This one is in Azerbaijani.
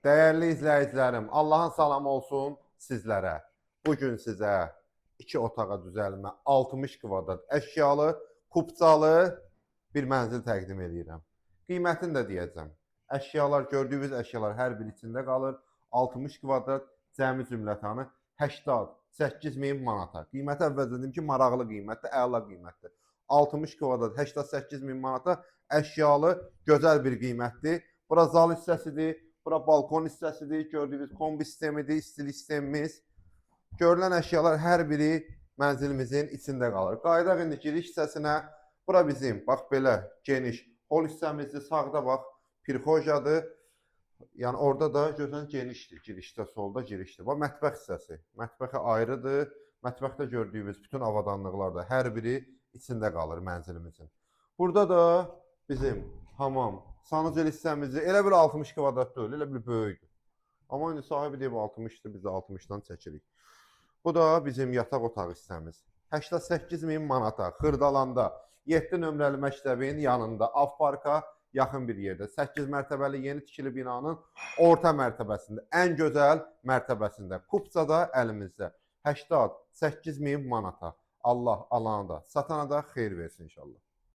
Değerli izləyicilərim, Allahın salamı olsun sizlərə. Bugün sizə 2 otağa düzəlmə, 60 kvadrat əşyalı, kupçalı bir mənzil təqdim edirəm. Qiymətini də deyəcəm. Əşyalar, gördüyünüz əşyalar hər biri içində qalır. 60 kvadrat, cəmi cümlətanı 88 min manata. Qiyməti əvvəlcə dedim ki, maraqlı qiymətdir, əla qiymətdir. 60 kvadrat, 88 min manata əşyalı, gözəl bir qiymətdir. Bura zal hissəsidir. Bura balkon hissəsidir, gördüyünüz kombi sistemidir, istilik sistemimiz. Görülən əşyalar hər biri mənzilimizin içində qalır. Qayıdaq indi giriş hissəsinə. Bura bizim, bax belə geniş hol hissəmizdir. Sağda bax pirxojadır. Yəni orada da görürsən genişdir. Girişdə, solda girişdir. Bax mətbəx hissəsi. Mətbəxə ayrıdır. Mətbəxdə gördüyünüz bütün avadanlıqlar da hər biri içində qalır mənzilimizin. Burada da bizim hamam, sanuzel hissəmizi elə bir 60 kvadrat deyil, elə bir böyükdür. Amma indi sahibi deyib 60-dır, biz də 60-dan çəkirik. Bu da bizim yataq otağı hissəmiz. 88 min manata, Xırdalanda, 7 nömrəli məktəbin yanında, Avparka yaxın bir yerdə. 8 mərtəbəli yeni tikili binanın orta mərtəbəsində, ən gözəl mərtəbəsində. Kupça da əlimizdə. 88 min manata. Allah alana da, satana da xeyir versin inşallah.